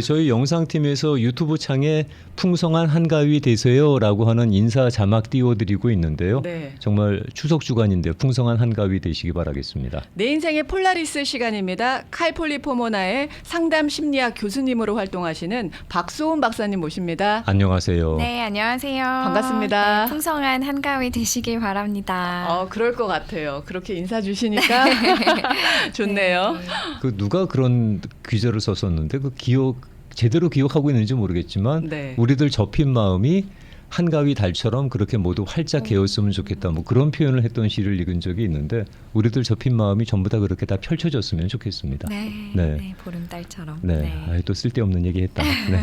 저희 영상팀에서 유튜브 창에 풍성한 한가위 되세요라고 하는 인사 자막 띄워드리고 있는데요. 네. 정말 추석 주간인데 풍성한 한가위 되시기 바라겠습니다. 내 인생의 폴라리스 시간입니다. 칼폴리포모나의 상담 심리학 교수님으로 활동하시는 박소은 박사님 모십니다. 안녕하세요. 네, 안녕하세요. 반갑습니다. 네, 풍성한 한가위 되시길 바랍니다. 그럴 것 같아요. 그렇게 인사 주시니까 좋네요. 네. 그 누가 그런 귀절을 썼었는데 그 제대로 기억하고 있는지 모르겠지만 네. 우리들 접힌 마음이 한가위 달처럼 그렇게 모두 활짝 개었으면 좋겠다. 뭐 그런 표현을 했던 시를 읽은 적이 있는데 우리들 접힌 마음이 전부 다 그렇게 다 펼쳐졌으면 좋겠습니다. 네, 네. 네, 보름달처럼. 네, 아이, 또 쓸데없는 얘기 했다. 네.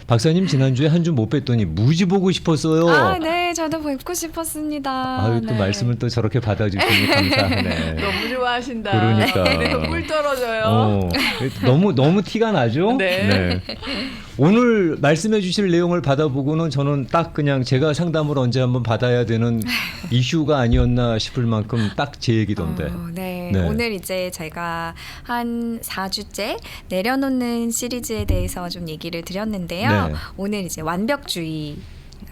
박사님 지난주에 한 주 못 뵀더니 무지 보고 싶었어요. 아, 네, 저도 뵙고 싶었습니다. 아유, 또 네. 말씀을 또 저렇게 받아주시니 감사하네. 너무 좋아하신다. 그러니까. 그래도 꿀 떨어져요. 너무 티가 나죠? 네. 오늘 말씀해 주실 내용을 받아보고는 저는 딱 그냥 제가 상담을 언제 한번 받아야 되는 이슈가 아니었나 싶을 만큼 딱 제 얘기던데. 네. 네. 오늘 이제 제가 한 4주째 내려놓는 시리즈에 대해서 좀 얘기를 드렸는데요. 네. 오늘 이제 완벽주의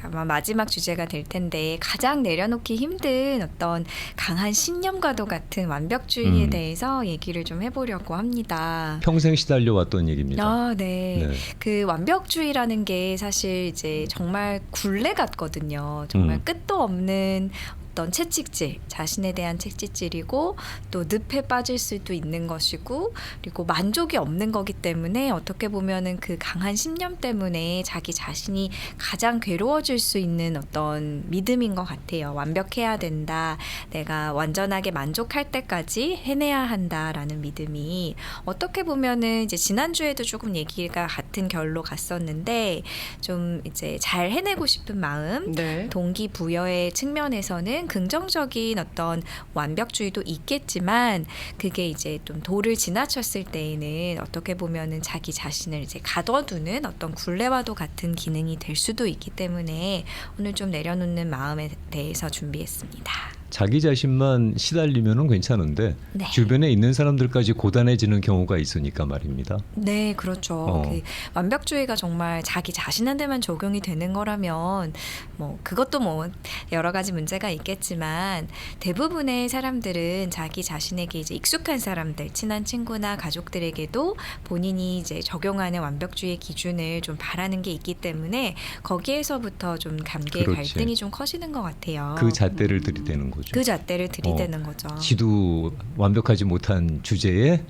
아마 마지막 주제가 될 텐데 가장 내려놓기 힘든 어떤 강한 신념과도 같은 완벽주의에 대해서 얘기를 좀 해보려고 합니다. 평생 시달려왔던 얘기입니다. 아, 네. 네. 그 완벽주의라는 게 사실 이제 정말 굴레 같거든요. 정말 끝도 없는 어떤 채찍질, 자신에 대한 채찍질이고 또 늪에 빠질 수도 있는 것이고 그리고 만족이 없는 거기 때문에 어떻게 보면은 그 강한 신념 때문에 자기 자신이 가장 괴로워질 수 있는 어떤 믿음인 것 같아요. 완벽해야 된다. 내가 완전하게 만족할 때까지 해내야 한다라는 믿음이 어떻게 보면은 이제 지난주에도 조금 얘기가 같은 결로 갔었는데 좀 이제 잘 해내고 싶은 마음, 네. 동기부여의 측면에서는 긍정적인 어떤 완벽주의도 있겠지만 그게 이제 좀 도를 지나쳤을 때에는 어떻게 보면은 자기 자신을 이제 가둬두는 어떤 굴레와도 같은 기능이 될 수도 있기 때문에 오늘 좀 내려놓는 마음에 대해서 준비했습니다. 자기 자신만 시달리면은 괜찮은데 네. 주변에 있는 사람들까지 고단해지는 경우가 있으니까 말입니다. 네, 그렇죠. 그 완벽주의가 정말 자기 자신한테만 적용이 되는 거라면 뭐 그것도 뭐 여러 가지 문제가 있겠지만 대부분의 사람들은 자기 자신에게 이제 익숙한 사람들, 친한 친구나 가족들에게도 본인이 이제 적용하는 완벽주의 기준을 좀 바라는 게 있기 때문에 거기에서부터 좀 관계 그렇지. 갈등이 좀 커지는 것 같아요. 그 잣대를 들이대는 거죠. 그 잣대를 들이대는 거죠. 지도 완벽하지 못한 주제에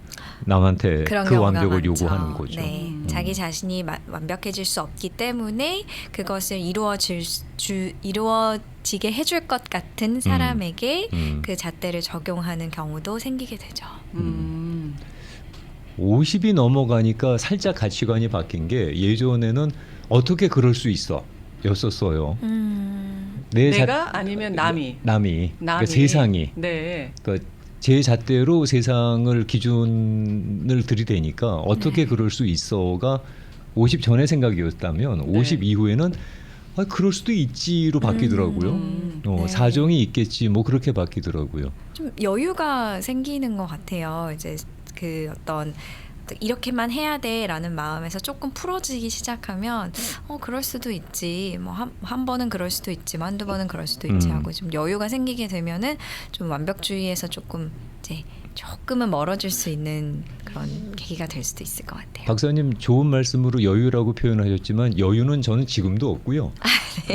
남한테 그런 그 경우가 완벽을 많죠. 요구하는 거죠. 네, 자기 자신이 완벽해질 수 없기 때문에 그것을 이루어지게 해줄 것 같은 사람에게 그 잣대를 적용하는 경우도 생기게 되죠. 50이 넘어가니까 살짝 가치관이 바뀐 게 예전에는 어떻게 그럴 수 있어 였었어요. 내가 아니면 남이. 그러니까 세상이. 네. 그러니까 제 잣대로 세상을 기준을 들이대니까 어떻게 그럴 수 있어가 50 전의 생각이었다면 50 이후에는 그럴 수도 있지로 바뀌더라고요. 네. 사정이 있겠지 뭐 그렇게 바뀌더라고요. 좀 여유가 생기는 것 같아요. 이제 그 어떤 이렇게만 해야 돼라는 마음에서 조금 풀어지기 시작하면 그럴 수도 있지 뭐 한 번은 그럴 수도 있지 한두 번은 그럴 수도 있지 하고 좀 여유가 생기게 되면은 좀 완벽주의에서 조금 이제 조금은 멀어질 수 있는 그런 계기가 될 수도 있을 것 같아요. 박사님 좋은 말씀으로 여유라고 표현하셨지만 여유는 저는 지금도 없고요.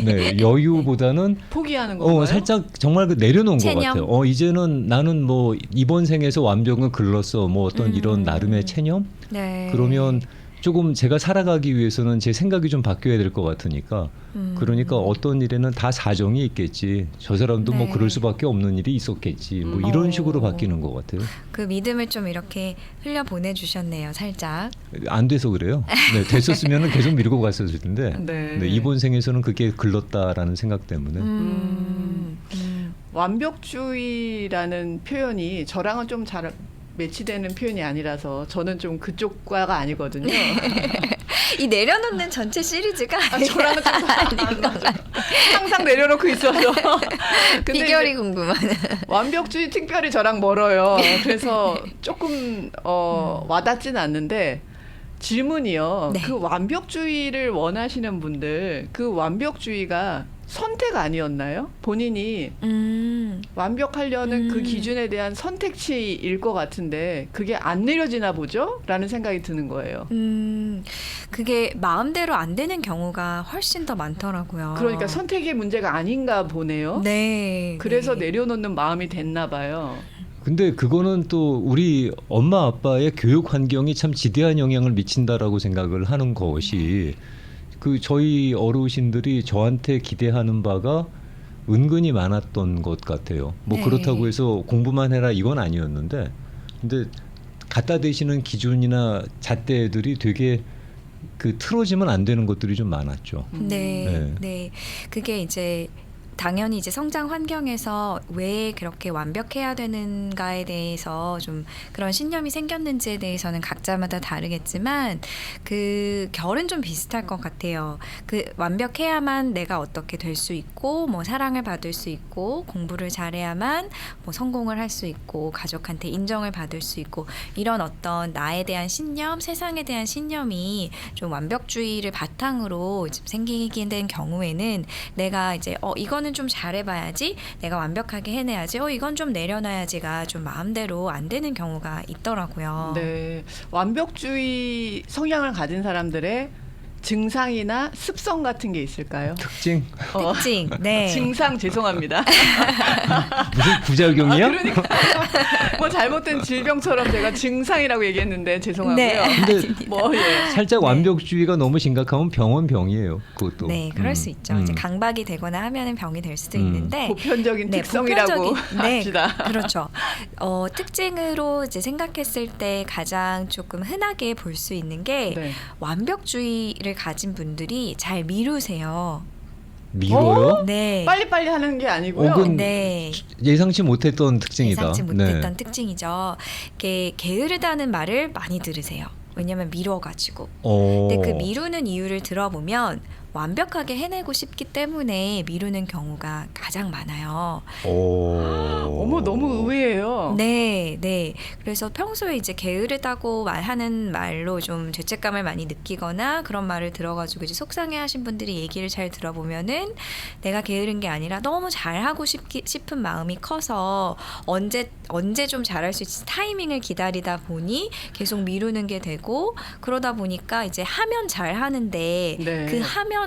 네, 여유보다는 포기하는 건가요? 살짝 정말 내려놓은 것 체념? 같아요. 이제는 나는 뭐 이번 생에서 완벽은 글렀어. 뭐 어떤 이런 나름의 체념? 네. 그러면 조금 제가 살아가기 위해서는 제 생각이 좀 바뀌어야 될 것 같으니까 그러니까 어떤 일에는 다 사정이 있겠지. 저 사람도 뭐 네. 그럴 수밖에 없는 일이 있었겠지. 뭐 이런 식으로 바뀌는 것 같아요. 그 믿음을 좀 이렇게 흘려 보내주셨네요, 살짝. 안 돼서 그래요. 네, 됐었으면 계속 밀고 갔었을 텐데 네. 네, 이번 생에서는 그게 글렀다라는 생각 때문에 완벽주의라는 표현이 저랑은 좀 잘 매치되는 표현이 아니라서 저는 좀 그쪽과가 아니거든요. 이 내려놓는 전체 시리즈가 저랑은 좀 아닌 것 같아요. 항상 내려놓고 있어서. 근데 비결이 이제 궁금하네. 완벽주의 특별히 저랑 멀어요. 그래서 조금 와닿지는 않는데 질문이요. 네. 그 완벽주의를 원하시는 분들 그 완벽주의가 선택 아니었나요? 본인이 완벽하려는 그 기준에 대한 선택치일 것 같은데 그게 안 내려지나 보죠? 라는 생각이 드는 거예요. 그게 마음대로 안 되는 경우가 훨씬 더 많더라고요. 그러니까 선택의 문제가 아닌가 보네요. 네. 그래서 네. 내려놓는 마음이 됐나 봐요. 근데 그거는 또 우리 엄마 아빠의 교육 환경이 참 지대한 영향을 미친다라고 생각을 하는 것이 그 저희 어르신들이 저한테 기대하는 바가 은근히 많았던 것 같아요. 뭐 네. 그렇다고 해서 공부만 해라 이건 아니었는데 근데 갖다 대시는 기준이나 잣대들이 되게 그 틀어지면 안 되는 것들이 좀 많았죠. 네, 네. 네. 그게 이제 당연히 이제 성장 환경에서 왜 그렇게 완벽해야 되는가에 대해서 좀 그런 신념이 생겼는지에 대해서는 각자마다 다르겠지만 그 결은 좀 비슷할 것 같아요. 그 완벽해야만 내가 어떻게 될 수 있고 뭐 사랑을 받을 수 있고 공부를 잘해야만 뭐 성공을 할 수 있고 가족한테 인정을 받을 수 있고 이런 어떤 나에 대한 신념, 세상에 대한 신념이 좀 완벽주의를 바탕으로 좀 생기게 된 경우에는 내가 이제 이거는 좀 잘해봐야지, 내가 완벽하게 해내야지, 이건 좀 내려놔야지가 좀 마음대로 안 되는 경우가 있더라고요. 네, 완벽주의 성향을 가진 사람들의 증상이나 습성 같은 게 있을까요? 특징? 특징, 네. 증상 죄송합니다. 무슨 부작용이야? 그러니까 뭐 잘못된 질병처럼 제가 증상이라고 얘기했는데 죄송하고요. 네. 근데 뭐 예. 살짝 네. 완벽주의가 너무 심각하면 병이에요. 그것도. 네, 그럴 수 있죠. 이제 강박이 되거나 하면은 병이 될 수도 있는데 보편적인 네, 특성이라고 네, 합시다. 그렇죠. 특징으로 이제 생각했을 때 가장 조금 흔하게 볼 수 있는 게 네. 완벽주의를 가진 분들이 잘 미루세요. 미뤄요? 네. 빨리빨리 하는 게 아니고요. 혹은 네. 예상치 못했던 특징이다. 예상치 못했던 네. 특징이죠. 이게 게으르다는 말을 많이 들으세요. 왜냐면 미뤄가지고. 어. 근데 그 미루는 이유를 들어보면 완벽하게 해내고 싶기 때문에 미루는 경우가 가장 많아요. 어머 너무 의외예요. 네, 네. 그래서 평소에 이제 게으르다고 말하는 말로 좀 죄책감을 많이 느끼거나 그런 말을 들어가지고 이제 속상해하신 분들이 얘기를 잘 들어보면은 내가 게으른 게 아니라 너무 잘하고 싶은 마음이 커서 언제 좀 잘할 수 있지 타이밍을 기다리다 보니 계속 미루는 게 되고 그러다 보니까 이제 하면 잘하는데 네. 그 하면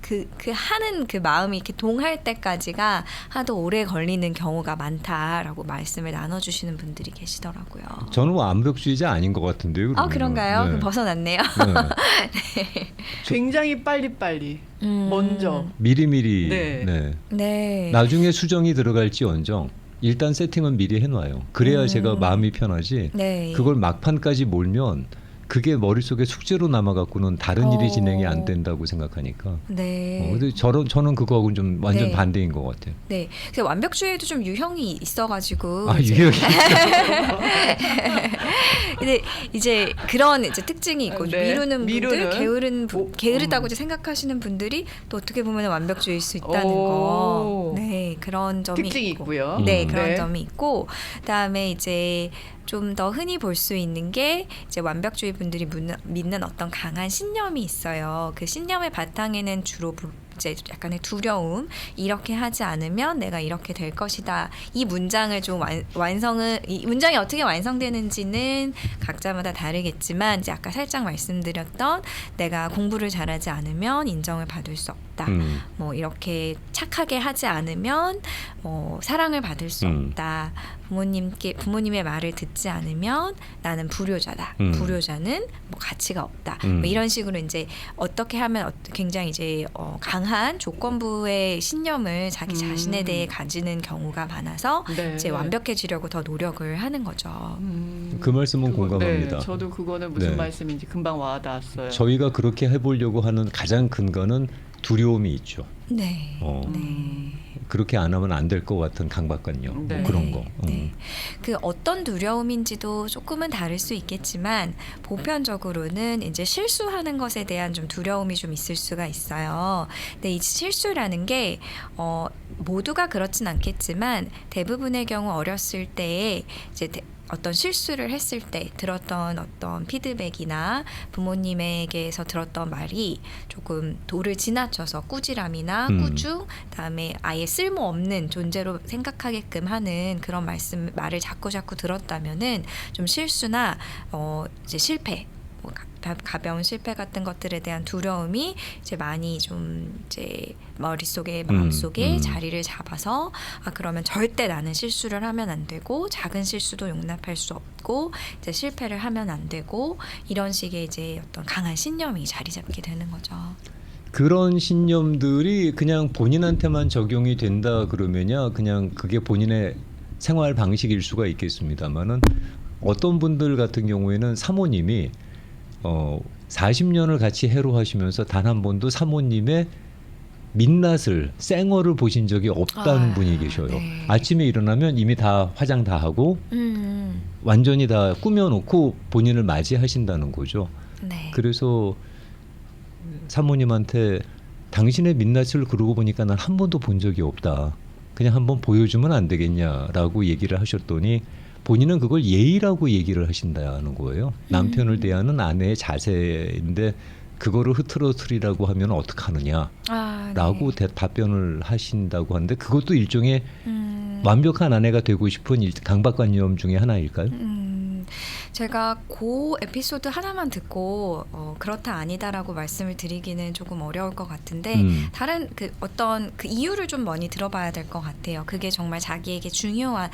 그 하는 그 마음이 이렇게 동할 때까지가 하도 오래 걸리는 경우가 많다라고 말씀을 나눠주시는 분들이 계시더라고요. 저는 완벽주의자 아닌 것 같은데요. 그러면은. 그런가요? 네. 그럼 벗어났네요. 네. 굉장히 빨리빨리 먼저. 미리미리. 네. 네. 네. 나중에 수정이 들어갈지언정 일단 세팅은 미리 해놔요. 그래야 제가 마음이 편하지. 네. 그걸 막판까지 몰면 그게 머릿속에 숙제로 남아갖고는 다른 일이 진행이 안 된다고 생각하니까. 네. 근데 저는 그거하고는 좀 완전 네. 반대인 것 같아요. 네. 그래서 완벽주의에도 좀 유형이 있어가지고. 유형이 근데 이제 그런 이제 특징이 있고 네. 미루는 분들, 게으르다고 오. 이제 생각하시는 분들이 또 어떻게 보면 완벽주의일 수 있다는 오. 거. 네, 그런 점이 특징이 있고. 있고요. 네, 그런 네. 점이 있고 그다음에 이제 좀 더 흔히 볼 수 있는 게 이제 완벽주의 분들이 믿는 어떤 강한 신념이 있어요. 그 신념의 바탕에는 주로 이제 약간의 두려움, 이렇게 하지 않으면 내가 이렇게 될 것이다. 이 문장을 좀 이 문장이 어떻게 완성되는지는 각자마다 다르겠지만 이제 아까 살짝 말씀드렸던 내가 공부를 잘하지 않으면 인정을 받을 수 없다. 뭐 이렇게 착하게 하지 않으면 사랑을 받을 수 없다. 부모님의 말을 듣지 않으면 나는 불효자다. 불효자는 뭐 가치가 없다. 뭐 이런 식으로 이제 어떻게 하면 굉장히 이제 강한 조건부의 신념을 자기 자신에 대해 가지는 경우가 많아서 네. 이제 완벽해지려고 더 노력을 하는 거죠. 그 말씀은 공감합니다. 네, 저도 그거는 무슨 네. 말씀인지 금방 와닿았어요. 저희가 그렇게 해보려고 하는 가장 근거는 두려움이 있죠. 네. 음. 그렇게 안 하면 안 될 것 같은 강박관념 네. 뭐 그런 거. 네. 그 어떤 두려움인지도 조금은 다를 수 있겠지만 보편적으로는 이제 실수하는 것에 대한 좀 두려움이 좀 있을 수가 있어요. 근데 이 실수라는 게 모두가 그렇진 않겠지만 대부분의 경우 어렸을 때에 이제 어떤 실수를 했을 때 들었던 어떤 피드백이나 부모님에게서 들었던 말이 조금 도를 지나쳐서 꾸지람이나 꾸중, 그다음에 아예 쓸모없는 존재로 생각하게끔 하는 그런 말을 자꾸 들었다면은 좀 실수나 이제 실패, 뭐 가벼운 실패 같은 것들에 대한 두려움이 이제 많이 좀 이제 머릿속에 마음속에 자리를 잡아서 그러면 절대 나는 실수를 하면 안 되고 작은 실수도 용납할 수 없고 이제 실패를 하면 안 되고 이런 식의 이제 어떤 강한 신념이 자리 잡게 되는 거죠. 그런 신념들이 그냥 본인한테만 적용이 된다 그러면야 그냥 그게 본인의 생활 방식일 수가 있겠습니다만은 어떤 분들 같은 경우에는 사모님이 40년을 같이 해로하시면서 단 한 번도 사모님의 민낯을 쌩얼을 보신 적이 없다는 분이 계셔요. 네. 아침에 일어나면 이미 다 화장 다 하고 완전히 다 꾸며놓고 본인을 맞이하신다는 거죠. 네. 그래서 사모님한테 당신의 민낯을 그러고 보니까 난 한 번도 본 적이 없다. 그냥 한번 보여주면 안 되겠냐라고 얘기를 하셨더니 본인은 그걸 예의라고 얘기를 하신다는 거예요. 남편을 대하는 아내의 자세인데 그거를 흐트러뜨리라고 하면 어떡하느냐라고 네. 답변을 하신다고 하는데 그것도 일종의 완벽한 아내가 되고 싶은 강박관념 중에 하나일까요? 제가 그 에피소드 하나만 듣고 그렇다 아니다라고 말씀을 드리기는 조금 어려울 것 같은데 다른 그 어떤 그 이유를 좀 많이 들어봐야 될 것 같아요. 그게 정말 자기에게 중요한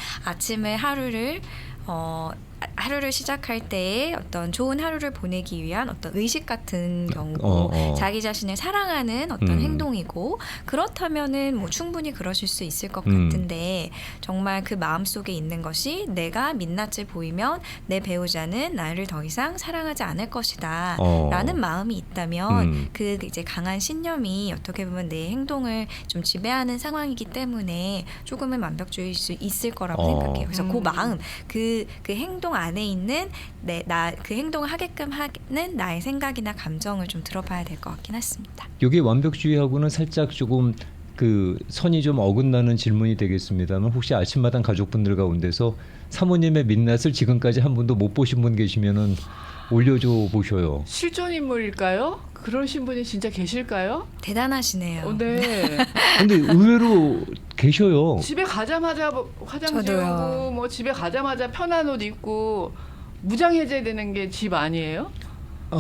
하루를 시작할 때에 어떤 좋은 하루를 보내기 위한 어떤 의식 같은 경우고 자기 자신을 사랑하는 어떤 행동이고 그렇다면은 뭐 충분히 그러실 수 있을 것 같은데 정말 그 마음속에 있는 것이 내가 민낯을 보이면 내 배우자는 나를 더 이상 사랑하지 않을 것이다 라는 마음이 있다면 그 이제 강한 신념이 어떻게 보면 내 행동을 좀 지배하는 상황이기 때문에 조금은 완벽주의일 수 있을 거라고 생각해요. 그래서 그 마음, 그 행동 안에 있는 그 행동을 하게끔 하는 나의 생각이나 감정을 좀 들어봐야 될 것 같긴 했습니다. 이게 완벽주의하고는 살짝 조금 그 선이 좀 어긋나는 질문이 되겠습니다만 혹시 아침마당 가족분들 가운데서 사모님의 민낯을 지금까지 한 번도 못 보신 분 계시면은 올려줘 보셔요. 실존 인물일까요? 그러신 분이 진짜 계실까요? 대단하시네요. 네. 근데 의외로 계셔요. 집에 가자마자 화장 저도요. 지우고 뭐 집에 가자마자 편한 옷 입고 무장해제되는 게 집 아니에요?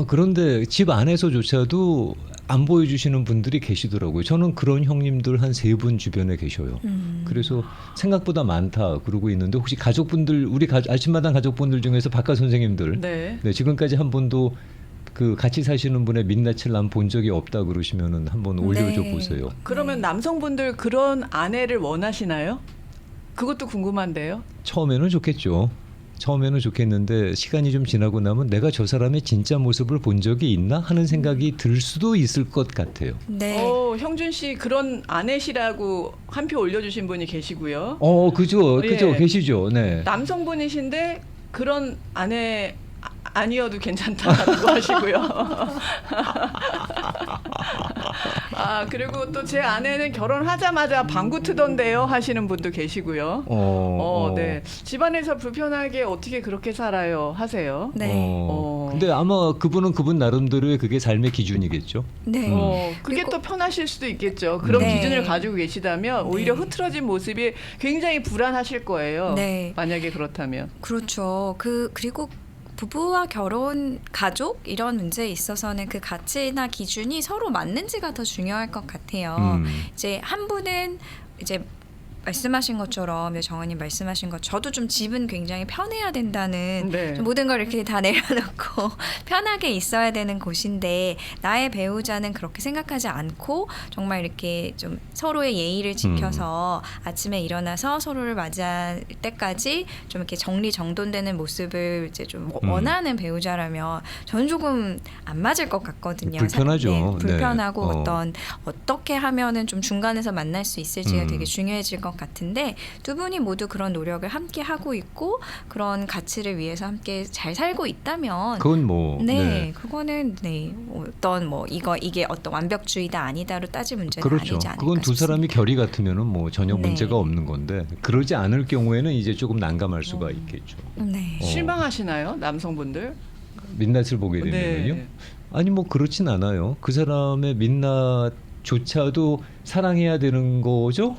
그런데 집 안에서조차도 안 보여주시는 분들이 계시더라고요. 저는 그런 형님들 한 3분 주변에 계셔요. 그래서 생각보다 많다 그러고 있는데 혹시 가족분들 우리 아침마당 가족분들 중에서 박가 선생님들 네. 네, 지금까지 한 번도 그 같이 사시는 분의 민낯을 난 본 적이 없다 그러시면은 한번 올려줘 네. 보세요. 그러면 남성분들 그런 아내를 원하시나요? 그것도 궁금한데요. 처음에는 좋겠죠. 처음에는 좋겠는데 시간이 좀 지나고 나면 내가 저 사람의 진짜 모습을 본 적이 있나 하는 생각이 들 수도 있을 것 같아요. 네. 형준 씨 그런 아내시라고 한 표 올려주신 분이 계시고요. 그죠, 예. 계시죠. 네. 남성분이신데 그런 아내 아니어도 괜찮다고 하시고요. 그리고 또 제 아내는 결혼하자마자 방구 트던데요 하시는 분도 계시고요. 네. 집안에서 불편하게 어떻게 그렇게 살아요 하세요. 네. 근데 아마 그분은 그분 나름대로의 그게 삶의 기준이겠죠. 네. 그게 그리고- 또 편하실 수도 있겠죠. 그런 네. 기준을 가지고 계시다면 오히려 네. 흐트러진 모습이 굉장히 불안하실 거예요. 네. 만약에 그렇다면. 그렇죠. 그리고 부부와 결혼, 가족 이런 문제에 있어서는 그 가치나 기준이 서로 맞는지가 더 중요할 것 같아요. 이제 한 분은 이제 말씀하신 것처럼 정원님 말씀하신 것 저도 좀 집은 굉장히 편해야 된다는 네. 좀 모든 걸 이렇게 다 내려놓고 편하게 있어야 되는 곳인데 나의 배우자는 그렇게 생각하지 않고 정말 이렇게 좀 서로의 예의를 지켜서 아침에 일어나서 서로를 맞이할 때까지 좀 이렇게 정리정돈되는 모습을 이제 좀 원하는 배우자라면 저는 조금 안 맞을 것 같거든요. 불편하죠. 네, 불편하고 네. 어떻게 하면은 좀 중간에서 만날 수 있을지가 되게 중요해질 것 것 같은데 두 분이 모두 그런 노력을 함께 하고 있고 그런 가치를 위해서 함께 잘 살고 있다면 그건 뭐 네, 그거는 네 어떤 뭐 이게 어떤 완벽주의다 아니다로 따질 문제는 그렇죠. 아니지 않을까 그건 두 사람이 싶습니다. 결이 같으면은 뭐 전혀 네. 문제가 없는 건데 그러지 않을 경우에는 이제 조금 난감할 수가 있겠죠. 네. 실망하시나요, 남성분들? 민낯을 보게 되면요. 네. 아니 뭐 그렇진 않아요. 그 사람의 민낯조차도 사랑해야 되는 거죠?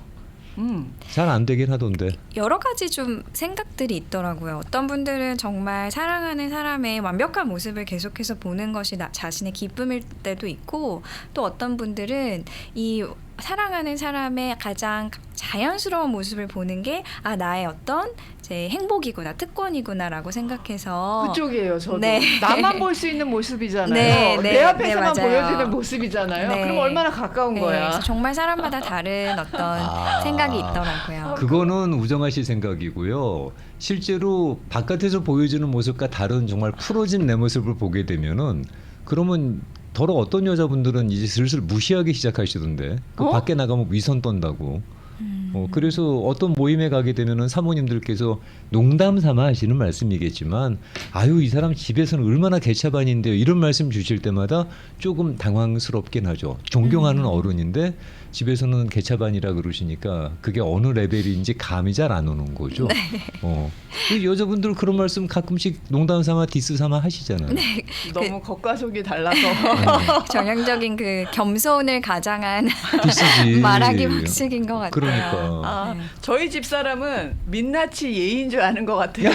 잘 안 되긴 하던데. 여러 가지 좀 생각들이 있더라고요. 어떤 분들은 정말 사랑하는 사람의 완벽한 모습을 계속해서 보는 것이 자신의 기쁨일 때도 있고 또 어떤 분들은 이 사랑하는 사람의 가장 자연스러운 모습을 보는 게 나의 어떤 제 행복이구나 특권이구나라고 생각해서 그쪽이에요. 저도 네. 나만 볼 수 있는 모습이잖아요. 네, 내 네, 앞에서만 네, 맞아요. 보여지는 모습이잖아요. 네. 그럼 얼마나 가까운 네, 거야. 그래서 정말 사람마다 다른 어떤 생각이 있더라고요. 그거는 우정아 씨 생각이고요. 실제로 바깥에서 보여주는 모습과 다른 정말 풀어진 내 모습을 보게 되면은 그러면 더러 어떤 여자분들은 이제 슬슬 무시하기 시작하시던데 그 어? 밖에 나가면 위선 떤다고. 그래서 어떤 모임에 가게 되면은 사모님들께서 농담 삼아 하시는 말씀이겠지만 아유 이 사람 집에서는 얼마나 개차반인데요 이런 말씀 주실 때마다 조금 당황스럽긴 하죠. 존경하는 어른인데 집에서는 개차반이라 그러시니까 그게 어느 레벨인지 감이 잘 안 오는 거죠. 그 여자분들 그런 말씀 가끔씩 농담 삼아 디스 삼아 하시잖아요. 너무 겉과 속이 달라서 전형적인 그 겸손을 가장한 디스지. 말하기 박식인 것 같아요. 그러니까. 네. 저희 집 사람은 민낯이 예의인 줄 아는 것 같아요.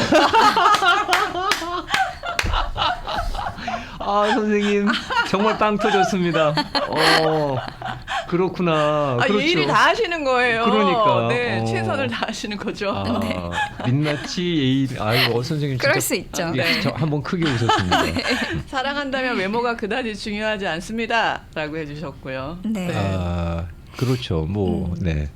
아 선생님 정말 빵 터졌습니다. 그렇구나. 그렇죠. 예의를 다 하시는 거예요. 그러니까. 네, 최선을 다하시는 거죠. 민낯이 예의. 아유 선생님 그럴 진짜 수 있죠. 예, 저 한번 크게 웃었습니다. 사랑한다면 외모가 그다지 중요하지 않습니다라고 해주셨고요. 네. 그렇죠. 뭐 네.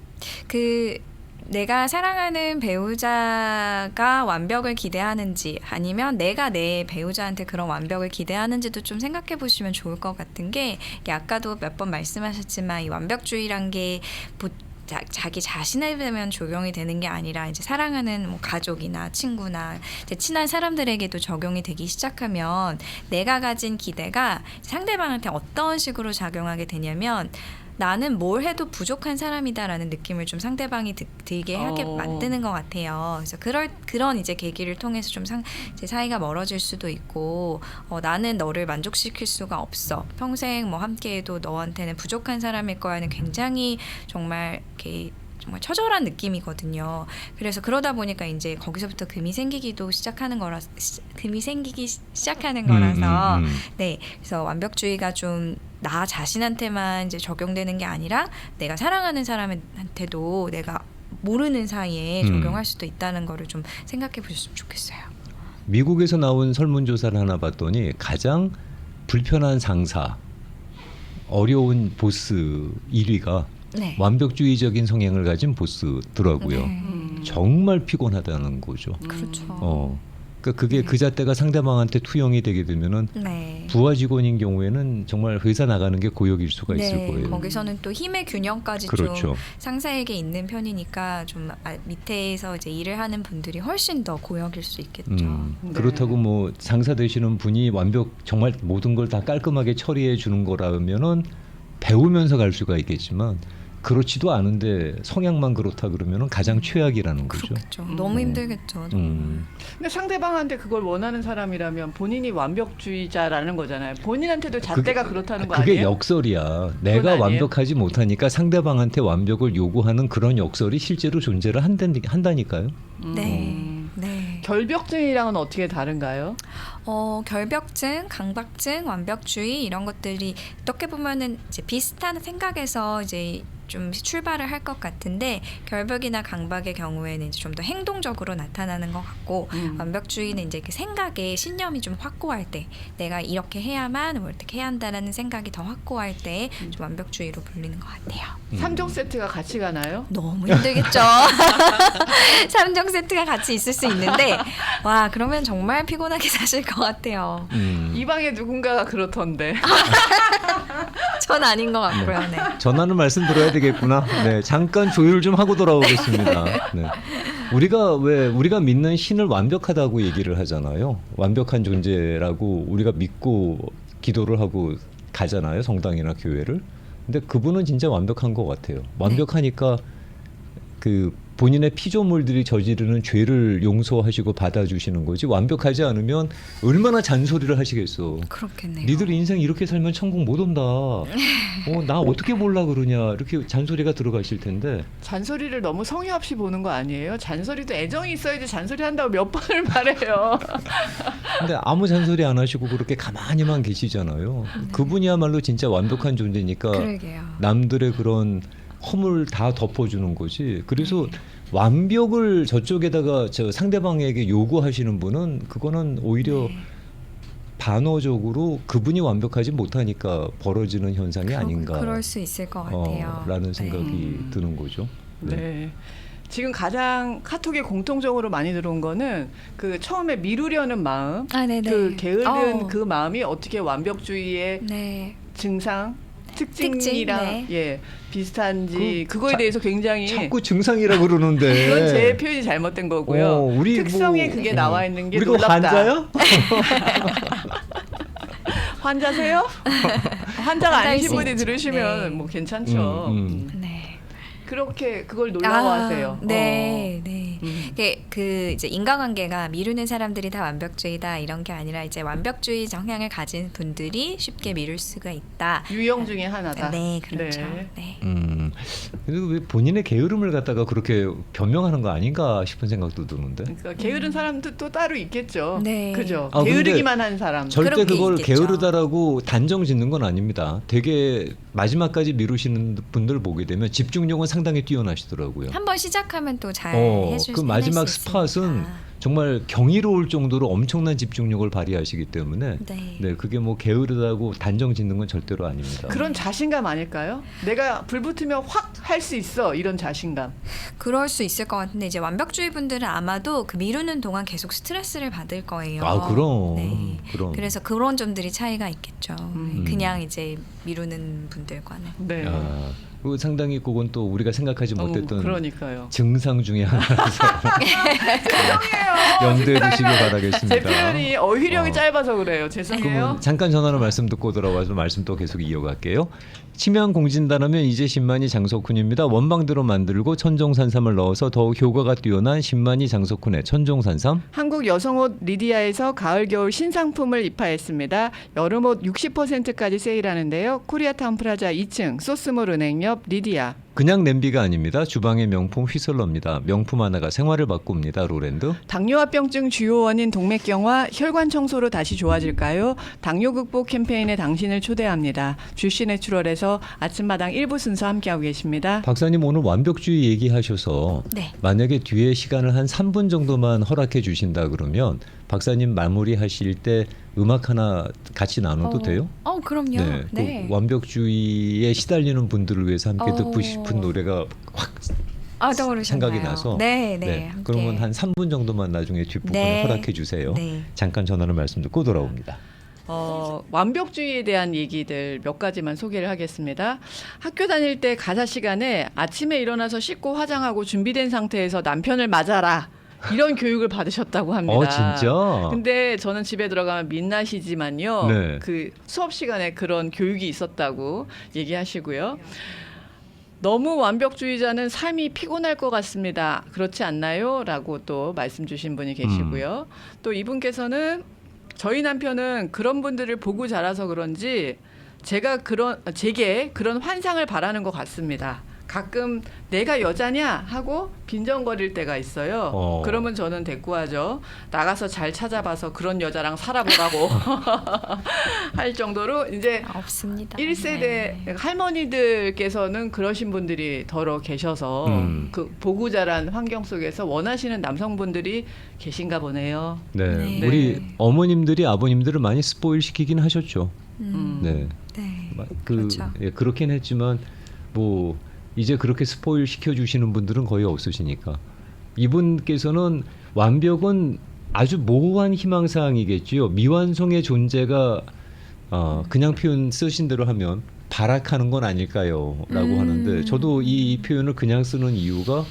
그 내가 사랑하는 배우자가 완벽을 기대하는지 아니면 내가 내 배우자한테 그런 완벽을 기대하는지도 좀 생각해 보시면 좋을 것 같은 게 이게 아까도 몇 번 말씀하셨지만 이 완벽주의란 게 자기 자신에 대면 적용이 되는 게 아니라 이제 사랑하는 뭐 가족이나 친구나 이제 친한 사람들에게도 적용이 되기 시작하면 내가 가진 기대가 상대방한테 어떤 식으로 작용하게 되냐면 나는 뭘 해도 부족한 사람이다라는 느낌을 좀 상대방이 들게 하게 만드는 것 같아요. 그래서 그런 이제 계기를 통해서 좀 이제 사이가 멀어질 수도 있고 나는 너를 만족시킬 수가 없어. 평생 뭐 함께해도 너한테는 부족한 사람일 거야는 굉장히 정말 이렇게 정말 처절한 느낌이거든요. 그래서 그러다 보니까 이제 거기서부터 금이 생기기 시작하는 거라서 네, 그래서 완벽주의가 좀 나 자신한테만 이제 적용되는 게 아니라 내가 사랑하는 사람한테도 내가 모르는 사이에 적용할 수도 있다는 거를 좀 생각해 보셨으면 좋겠어요. 미국에서 나온 설문조사를 하나 봤더니 가장 불편한 상사, 어려운 보스 1위가 네. 완벽주의적인 성향을 가진 보스더라고요. 네. 정말 피곤하다는 거죠. 그렇죠. 그러니까 그게 그 잣대가 상대방한테 투영이 되게 되면은 네. 부하 직원인 경우에는 정말 회사 나가는 게 고역일 수가 있을 거예요. 거기서는 또 힘의 균형까지 그렇죠. 좀 상사에게 있는 편이니까 좀 밑에서 이제 일을 하는 분들이 훨씬 더 고역일 수 있겠죠. 네. 그렇다고 뭐 상사 되시는 분이 정말 모든 걸 다 깔끔하게 처리해 주는 거라면은 배우면서 갈 수가 있겠지만 그렇지도 않은데 성향만 그렇다 그러면은 가장 최악이라는 거죠. 그렇겠죠. 너무 힘들겠죠. 근데 상대방한테 그걸 원하는 사람이라면 본인이 완벽주의자라는 거잖아요. 본인한테도 잣대가 그렇다는 거 그게 아니에요? 역설이야. 내가 아니에요? 완벽하지 못하니까 상대방한테 완벽을 요구하는 그런 역설이 실제로 존재를 한다니까요. 네. 네. 결벽증이랑은 어떻게 다른가요? 결벽증, 강박증, 완벽주의 이런 것들이 어떻게 보면은 이제 비슷한 생각에서 이제 좀 출발을 할 것 같은데 결벽이나 강박의 경우에는 이제 좀 더 행동적으로 나타나는 것 같고 완벽주의는 이제 그 생각에 신념이 좀 확고할 때 내가 이렇게 해야만 뭐 이렇게 해야 한다라는 생각이 더 확고할 때 좀 완벽주의로 불리는 것 같아요. 3종 세트가 같이 가나요? 너무 힘들겠죠. 3종 세트가 같이 있을 수 있는데 와 그러면 정말 피곤하게 사실 것 같아요. 이 방에 누군가가 그렇던데. 전 아닌 것 같고요. 네. 전하는 말씀 들어야 되겠구나. 네, 잠깐 조율 좀 하고 돌아오겠습니다. 네. 우리가 믿는 신을 완벽하다고 얘기를 하잖아요. 완벽한 존재라고 우리가 믿고 기도를 하고 가잖아요. 성당이나 교회를. 근데 그분은 진짜 완벽한 것 같아요. 완벽하니까 그 본인의 피조물들이 저지르는 죄를 용서하시고 받아주시는 거지. 완벽하지 않으면 얼마나 잔소리를 하시겠어. 그렇겠네요. 니들 인생 이렇게 살면 천국 못 온다. 나 어떻게 몰라 그러냐. 이렇게 잔소리가 들어가실 텐데. 잔소리를 너무 성의 없이 보는 거 아니에요? 잔소리도 애정이 있어야지 잔소리 한다고 몇 번을 말해요. 근데 아무 잔소리 안 하시고 그렇게 가만히만 계시잖아요. 그분이야말로 진짜 완벽한 존재니까 그러게요. 남들의 그런 허물 다 덮어주는 거지. 그래서 완벽을 저쪽에다가 저 상대방에게 요구하시는 분은 그거는 오히려 반어적으로 그분이 완벽하지 못하니까 벌어지는 현상이 아닌가. 그럴 수 있을 것 같아요. 라는 생각이 드는 거죠. 네. 지금 가장 카톡에 공통적으로 많이 들어온 거는 그 처음에 미루려는 마음, 네네. 그 게으른 그 마음이 어떻게 완벽주의의 네. 증상, 특징이랑 네. 예 비슷한지 그거에 대해서 굉장히 자꾸 증상이라 그러는데. 그건 제 표현이 잘못된 거고요. 우리 특성에 그게 나와 있는 게 우리가 놀랍다. 환자야? 환자세요? 환자가 아니신 분이 네. 들으시면 뭐 괜찮죠. 네. 그렇게 그걸 놀라워하세요. 네, 네. 그 이제 인간관계가 미루는 사람들이 다 완벽주의다 이런 게 아니라 이제 완벽주의 성향을 가진 분들이 쉽게 미룰 수가 있다. 유형 중에 하나다. 네, 그렇죠. 네. 네. 그래도 왜 본인의 게으름을 갖다가 그렇게 변명하는 거 아닌가 싶은 생각도 드는데. 그러니까 게으른 사람도 또 따로 있겠죠. 네. 그죠. 아, 근데 게으르기만 한 사람. 절대 그런 게 그걸 있겠죠. 게으르다라고 단정 짓는 건 아닙니다. 되게 마지막까지 미루시는 분들 보게 되면 집중력은 상당히 뛰어나시더라고요. 한번 시작하면 또 잘 해줄 그 해낼 마지막 수 스팟은 있으니까. 정말 경이로울 정도로 엄청난 집중력을 발휘하시기 때문에 네. 그게 뭐 게으르다고 단정 짓는 건 절대로 아닙니다. 그런 자신감 아닐까요? 내가 불 붙으면 확 할 수 있어 이런 자신감. 그럴 수 있을 것 같은데 이제 완벽주의 분들은 아마도 그 미루는 동안 계속 스트레스를 받을 거예요. 그럼. 네. 그럼. 그래서 그런 점들이 차이가 있겠죠. 음. 그냥 이제 미루는 분들과는. 네. 그리고 상당히 그건 또 우리가 생각하지 못했던 그러니까요. 증상 중에 하나라서 염두에 두시기 바라겠습니다. 제 표현이 어휘력이 어. 짧아서 그래요. 죄송해요. 그러면 잠깐 전화로 말씀 듣고 돌아와서 말씀 또 계속 이어갈게요. 치명 공진단하면 이제 신만이 장석훈입니다. 원방대로 만들고 천종산삼을 넣어서 더욱 효과가 뛰어난 신만이 장석훈의 천종산삼. 한국 여성옷 리디아에서 가을 겨울 신상품을 입하했습니다. 여름옷 60%까지 세일하는데요. 코리아타운 프라자 2층 소스몰 은행 옆 리디아. 그냥 냄비가 아닙니다. 주방의 명품 휘슬러입니다. 명품 하나가 생활을 바꿉니다. 로랜드. 당뇨합병증 주요 원인 동맥경화, 혈관 청소로 다시 좋아질까요? 당뇨 극복 캠페인에 당신을 초대합니다. 주시 내추럴에서 아침마당 1부 순서 함께하고 계십니다. 박사님 오늘 완벽주의 얘기하셔서 네. 만약에 뒤에 시간을 한 3분 정도만 허락해 주신다 그러면 박사님 마무리하실 때 음악 하나 같이 나눠도 돼요? 그럼요. 네. 그 완벽주의에 시달리는 분들을 위해서 함께 듣고 싶은 노래가 확 떠오르셨나요? 생각이 나서 네. 함께. 그러면 한 3분 정도만 나중에 뒷부분에 네. 허락해 주세요. 네. 잠깐 전화로 말씀 듣고 돌아옵니다. 완벽주의에 대한 얘기들 몇 가지만 소개를 하겠습니다. 학교 다닐 때 가사 시간에 아침에 일어나서 씻고 화장하고 준비된 상태에서 남편을 맞아라. 이런 교육을 받으셨다고 합니다. 진짜? 근데 저는 집에 들어가면 민낯이지만요. 네. 그 수업 시간에 그런 교육이 있었다고 얘기하시고요. 너무 완벽주의자는 삶이 피곤할 것 같습니다. 그렇지 않나요? 라고 또 말씀 주신 분이 계시고요. 또 이분께서는 저희 남편은 그런 분들을 보고 자라서 그런지 제게 그런 환상을 바라는 것 같습니다. 가끔 내가 여자냐 하고 빈정거릴 때가 있어요. 그러면 저는 대꾸하죠. 나가서 잘 찾아봐서 그런 여자랑 살아보라고 할 정도로 이제 없습니다. 1세대 네. 할머니들께서는 그러신 분들이 더러 계셔서 그 보고 자란 환경 속에서 원하시는 남성분들이 계신가 보네요. 네. 네. 우리 어머님들이 아버님들을 많이 스포일 시키긴 하셨죠. 네. 그렇죠. 그렇긴 했지만 뭐 이제 그렇게 스포일 시켜주시는 분들은 거의 없으시니까 이분께서는 완벽은 아주 모호한 희망사항이겠지요. 미완성의 존재가 그냥 표현 쓰신 대로 하면 발악하는 건 아닐까요? 라고 하는데 저도 이 표현을 그냥 쓰는 이유가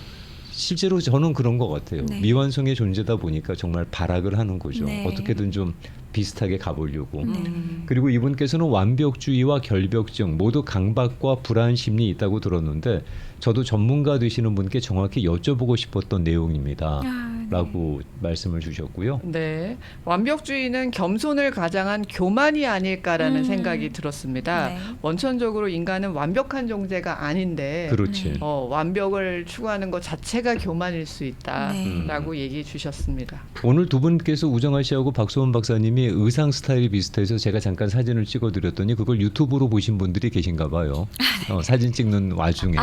실제로 저는 그런 것 같아요. 네. 미완성의 존재다 보니까 정말 발악을 하는 거죠. 네. 어떻게든 좀 비슷하게 가보려고. 네. 그리고 이분께서는 완벽주의와 결벽증 모두 강박과 불안 심리 있다고 들었는데 저도 전문가 되시는 분께 정확히 여쭤보고 싶었던 내용입니다. 라고 말씀을 주셨고요. 네, 완벽주의는 겸손을 가장한 교만이 아닐까라는 생각이 들었습니다. 네. 원천적으로 인간은 완벽한 존재가 아닌데 그렇지. 완벽을 추구하는 것 자체가 교만일 수 있다라고 네. 얘기해 주셨습니다. 오늘 두 분께서 우정아 씨하고 박소원 박사님이 의상 스타일이 비슷해서 제가 잠깐 사진을 찍어드렸더니 그걸 유튜브로 보신 분들이 계신가 봐요. 사진 찍는 와중에.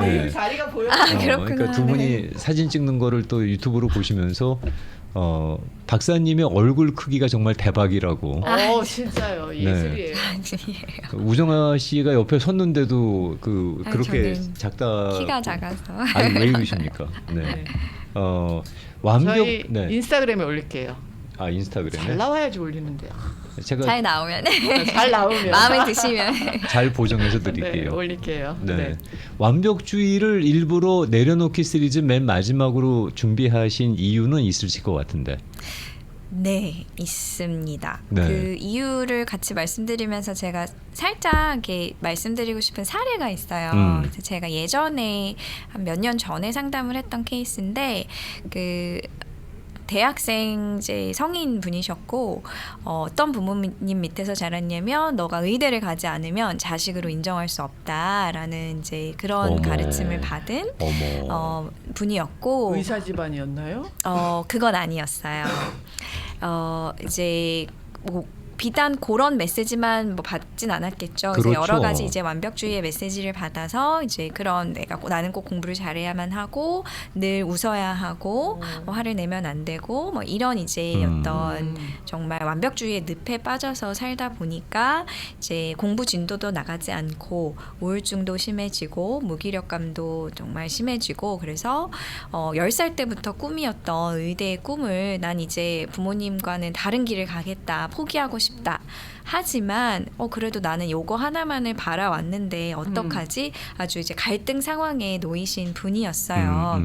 네. 네. 자리가 보여요. 그렇구나. 그러니까 두 분이 사진 찍는 거를 또 유튜브로 보시면서 박사님의 얼굴 크기가 정말 대박이라고. 진짜요. 예술이에요. 우정아 씨가 옆에 섰는데도 그렇게 저는 작다. 키가 작아서. 아니 왜 이러십니까? 네. 네. 완벽. 저희 네. 인스타그램에 올릴게요. 아 인스타그램에. 잘 나와야지 올리는데요. 제가 잘 나오면 잘 나오면 마음에 드시면 잘 보정해서 네, 드릴게요. 올릴게요. 네. 네. 완벽주의를 일부러 내려놓기 시리즈 맨 마지막으로 준비하신 이유는 있으실 것 같은데. 네, 있습니다. 네. 그 이유를 같이 말씀드리면서 제가 살짝 이렇게 말씀드리고 싶은 사례가 있어요. 그래서 제가 예전에 한 몇 년 전에 상담을 했던 케이스인데 그 대학생 이제 성인 분이셨고 어떤 부모님 밑에서 자랐냐면 너가 의대를 가지 않으면 자식으로 인정할 수 없다라는 이제 그런 어머. 가르침을 받은 어머. 그 분이었고 의사 집안이었나요? 그건 아니었어요. 이제 뭐 비단 그런 메시지만 뭐 받진 않았겠죠. 그렇죠. 이제 여러 가지 이제 완벽주의의 메시지를 받아서 이제 그런 나는 꼭 공부를 잘해야만 하고 늘 웃어야 하고 뭐 화를 내면 안 되고 뭐 이런 이제 어떤 정말 완벽주의의 늪에 빠져서 살다 보니까 이제 공부 진도도 나가지 않고 우울증도 심해지고 무기력감도 정말 심해지고 그래서 10살 때부터 꿈이었던 의대의 꿈을 난 이제 부모님과는 다른 길을 가겠다 포기하고 싶다. 하지만 그래도 나는 요거 하나만을 바라왔는데 어떡하지? 아주 이제 갈등 상황에 놓이신 분이었어요.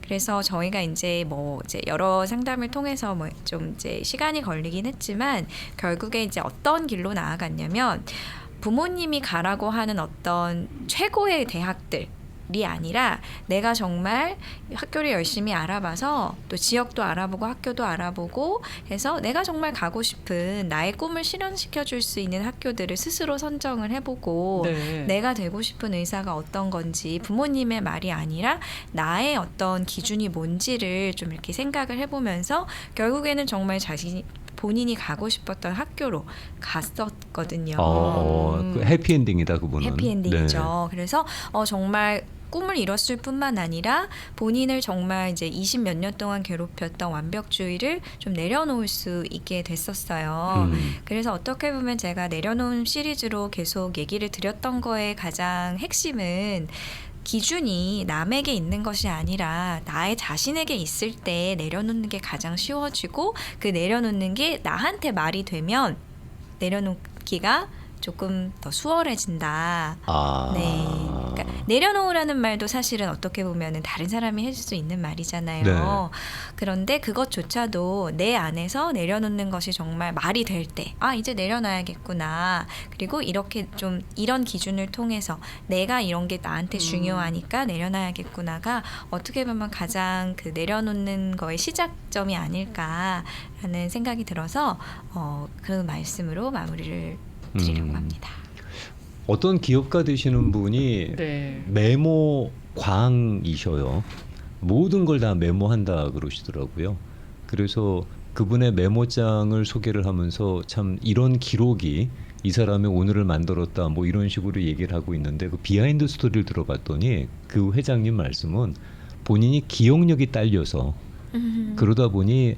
그래서 저희가 이제 뭐 이제 여러 상담을 통해서 뭐 좀 이제 시간이 걸리긴 했지만 결국에 이제 어떤 길로 나아갔냐면 부모님이 가라고 하는 어떤 최고의 대학들 이 아니라 내가 정말 학교를 열심히 알아봐서 또 지역도 알아보고 학교도 알아보고 해서 내가 정말 가고 싶은 나의 꿈을 실현시켜 줄 수 있는 학교들을 스스로 선정을 해보고 네. 내가 되고 싶은 의사가 어떤 건지 부모님의 말이 아니라 나의 어떤 기준이 뭔지를 좀 이렇게 생각을 해보면서 결국에는 정말 본인이 가고 싶었던 학교로 갔었거든요. 그 해피엔딩이다 그분은. 해피엔딩이죠. 네. 그래서 정말 꿈을 이뤘을 뿐만 아니라 본인을 정말 이제 20 몇 년 동안 괴롭혔던 완벽주의를 좀 내려놓을 수 있게 됐었어요. 그래서 어떻게 보면 제가 내려놓은 시리즈로 계속 얘기를 드렸던 거의 가장 핵심은 기준이 남에게 있는 것이 아니라 나의 자신에게 있을 때 내려놓는 게 가장 쉬워지고 그 내려놓는 게 나한테 말이 되면 내려놓기가 조금 더 수월해진다. 네. 그러니까 내려놓으라는 말도 사실은 어떻게 보면은 다른 사람이 해줄 수 있는 말이잖아요. 네. 그런데 그것조차도 내 안에서 내려놓는 것이 정말 말이 될 때, 이제 내려놔야겠구나. 그리고 이렇게 좀 이런 기준을 통해서 내가 이런 게 나한테 중요하니까 내려놔야겠구나가 어떻게 보면 가장 그 내려놓는 거의 시작점이 아닐까라는 생각이 들어서 그 말씀으로 마무리를 드리려고 합니다. 어떤 기업가 되시는 분이 네. 메모 광이셔요. 모든 걸 다 메모한다 그러시더라고요. 그래서 그분의 메모장을 소개를 하면서 참 이런 기록이 이 사람의 오늘을 만들었다 뭐 이런 식으로 얘기를 하고 있는데 그 비하인드 스토리를 들어봤더니 그 회장님 말씀은 본인이 기억력이 딸려서 그러다 보니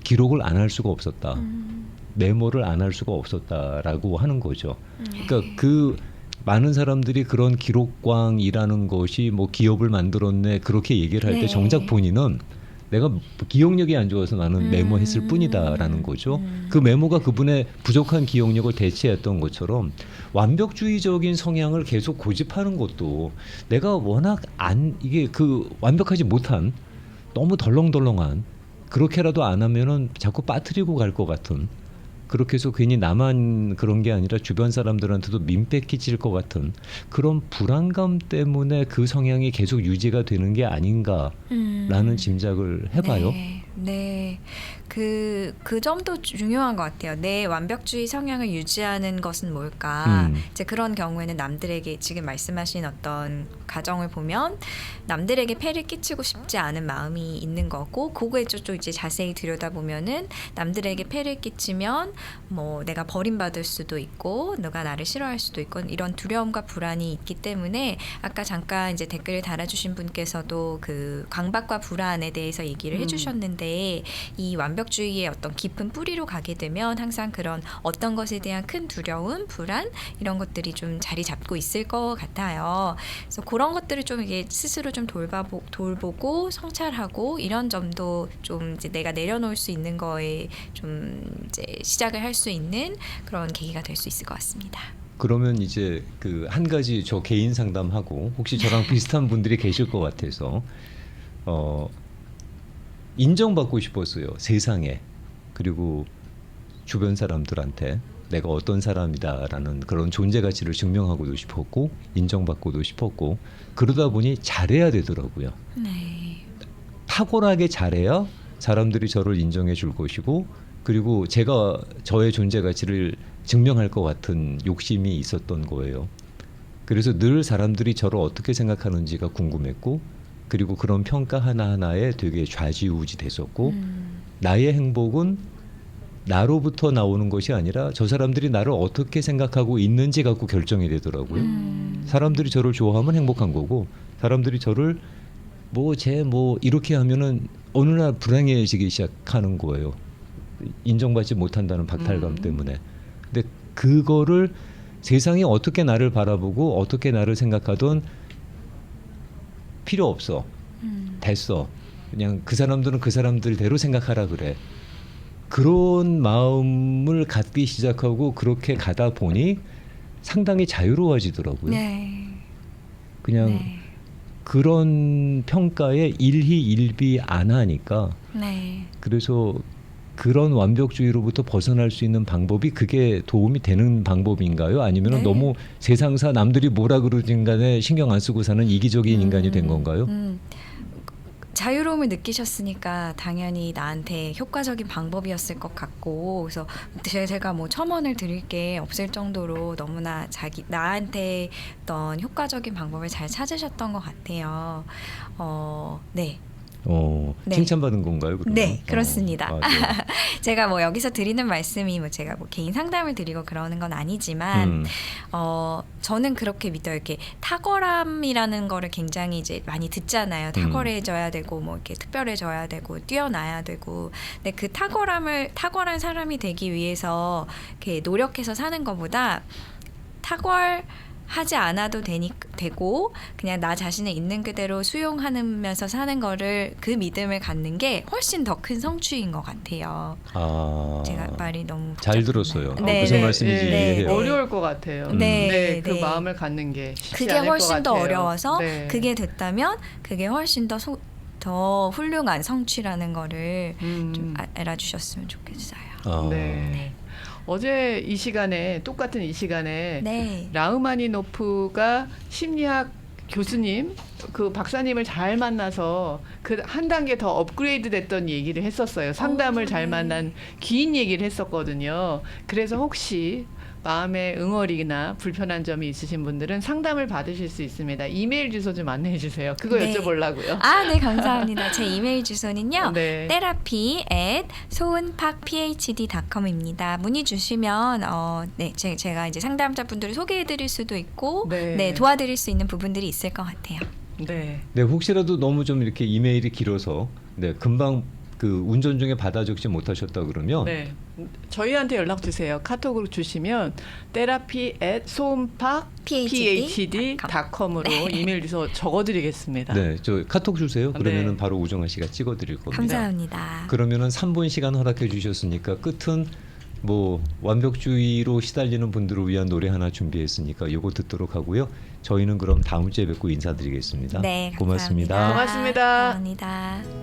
기록을 안 할 수가 없었다. 메모를 안 할 수가 없었다라고 하는 거죠. 그러니까 그 많은 사람들이 그런 기록광이라는 것이 뭐 기업을 만들었네 그렇게 얘기를 할 때 네. 정작 본인은 내가 기억력이 안 좋아서 나는 메모했을 뿐이다라는 거죠. 그 메모가 그분의 부족한 기억력을 대체했던 것처럼 완벽주의적인 성향을 계속 고집하는 것도 내가 워낙 이게 그 완벽하지 못한 너무 덜렁덜렁한 그렇게라도 안 하면은 자꾸 빠뜨리고 갈 것 같은 그렇게 해서 괜히 나만 그런 게 아니라 주변 사람들한테도 민폐 끼칠 것 같은 그런 불안감 때문에 그 성향이 계속 유지가 되는 게 아닌가라는 짐작을 해봐요. 네, 네. 그 점도 중요한 것 같아요. 내 완벽주의 성향을 유지하는 것은 뭘까? 이제 그런 경우에는 남들에게 지금 말씀하신 어떤 가정을 보면 남들에게 폐를 끼치고 싶지 않은 마음이 있는 거고, 그거에 좀 이제 자세히 들여다보면은 남들에게 폐를 끼치면 뭐 내가 버림받을 수도 있고, 누가 나를 싫어할 수도 있고, 이런 두려움과 불안이 있기 때문에 아까 잠깐 이제 댓글을 달아주신 분께서도 그 강박과 불안에 대해서 얘기를 해주셨는데, 이 완벽주의의 어떤 깊은 뿌리로 가게 되면 항상 그런 어떤 것에 대한 큰 두려움, 불안 이런 것들이 좀 자리 잡고 있을 것 같아요. 그래서 그런 것들을 좀 이게 스스로 좀 돌보고 성찰하고 이런 점도 좀 이제 내가 내려놓을 수 있는 거에 좀 이제 시작을 할 수 있는 그런 계기가 될 수 있을 것 같습니다. 그러면 이제 그 한 가지 저 개인 상담하고 혹시 저랑 비슷한 분들이 계실 것 같아서 인정받고 싶었어요. 세상에. 그리고 주변 사람들한테 내가 어떤 사람이다라는 그런 존재 가치를 증명하고도 싶었고 인정받고도 싶었고 그러다 보니 잘해야 되더라고요. 네. 탁월하게 잘해야 사람들이 저를 인정해 줄 것이고 그리고 제가 저의 존재 가치를 증명할 것 같은 욕심이 있었던 거예요. 그래서 늘 사람들이 저를 어떻게 생각하는지가 궁금했고 그리고 그런 평가 하나하나에 되게 좌지우지 됐었고 나의 행복은 나로부터 나오는 것이 아니라 저 사람들이 나를 어떻게 생각하고 있는지 갖고 결정이 되더라고요. 사람들이 저를 좋아하면 행복한 거고 사람들이 저를 뭐 이렇게 하면은 어느 날 불행해지기 시작하는 거예요. 인정받지 못한다는 박탈감 때문에. 근데 그거를 세상이 어떻게 나를 바라보고 어떻게 나를 생각하든 필요 없어. 됐어. 그냥 그 사람들은 그 사람들대로 생각하라 그래. 그런 마음을 갖기 시작하고 그렇게 가다 보니 상당히 자유로워지더라고요. 네. 그냥 네. 그런 평가에 일희일비 안 하니까 네. 그래서 그런 완벽주의로부터 벗어날 수 있는 방법이 그게 도움이 되는 방법인가요? 아니면 네. 너무 세상사 남들이 뭐라 그러든 간에 신경 안 쓰고 사는 이기적인 인간이 된 건가요? 자유로움을 느끼셨으니까 당연히 나한테 효과적인 방법이었을 것 같고 그래서 제가 뭐 첨언을 드릴 게 없을 정도로 너무나 나한테 어떤 효과적인 방법을 잘 찾으셨던 것 같아요. 네. 네. 칭찬받은 건가요? 그러면? 네, 그렇습니다. 네. 제가 뭐 여기서 드리는 말씀이 뭐 제가 뭐 개인 상담을 드리고 그러는 건 아니지만 저는 그렇게 믿어요. 이렇게 탁월함이라는 거를 굉장히 이제 많이 듣잖아요. 탁월해져야 되고 뭐 이렇게 특별해져야 되고 뛰어나야 되고. 근데 그 탁월한 사람이 되기 위해서 이렇게 노력해서 사는 것보다 하지 않아도 되고 그냥 나 자신을 있는 그대로 수용하면서 사는 거를 그 믿음을 갖는 게 훨씬 더 큰 성취인 것 같아요. 제가 말이 너무 잘 복잡했나요? 들었어요. 네, 무슨 네. 말씀인지 네, 이해해요. 네. 어려울 것 같아요. 네, 그 네. 마음을 갖는 게 쉽지 그게 않을 것 훨씬 더 같아요. 어려워서 네. 그게 됐다면 그게 훨씬 더 훌륭한 성취라는 거를 좀 알아주셨으면 좋겠어요. 네. 어제 이 시간에 똑같은 이 시간에 네. 라흐마니노프가 심리학 교수님 그 박사님을 잘 만나서 그 한 단계 더 업그레이드 됐던 얘기를 했었어요. 상담을 잘 만난 긴 얘기를 했었거든요. 그래서 혹시 마음에 응어리나 불편한 점이 있으신 분들은 상담을 받으실 수 있습니다. 이메일 주소 좀 안내해 주세요. 그거 네. 여쭤보려고요. 네, 감사합니다. 제 이메일 주소는요. 네. therapy@sounphd.com입니다. 문의 주시면 제가 이제 상담자분들을 소개해 드릴 수도 있고 네. 도와드릴 수 있는 부분들이 있을 것 같아요. 네. 네, 혹시라도 너무 좀 이렇게 이메일이 길어서 금방 그 운전 중에 받아 적지 못하셨다 그러면 네. 저희한테 연락 주세요. 카톡으로 주시면 therapy@소음팍 phd.com으로 이메일 주소 적어드리겠습니다. 네, 저 카톡 주세요. 그러면은 네. 바로 우정아 씨가 찍어드릴 겁니다. 감사합니다. 그러면은 3분 시간 허락해 주셨으니까 끝은 뭐 완벽주의로 시달리는 분들을 위한 노래 하나 준비했으니까 요거 듣도록 하고요. 저희는 그럼 다음 주에 뵙고 인사드리겠습니다. 네, 고맙습니다. 감사합니다. 고맙습니다. 감사합니다.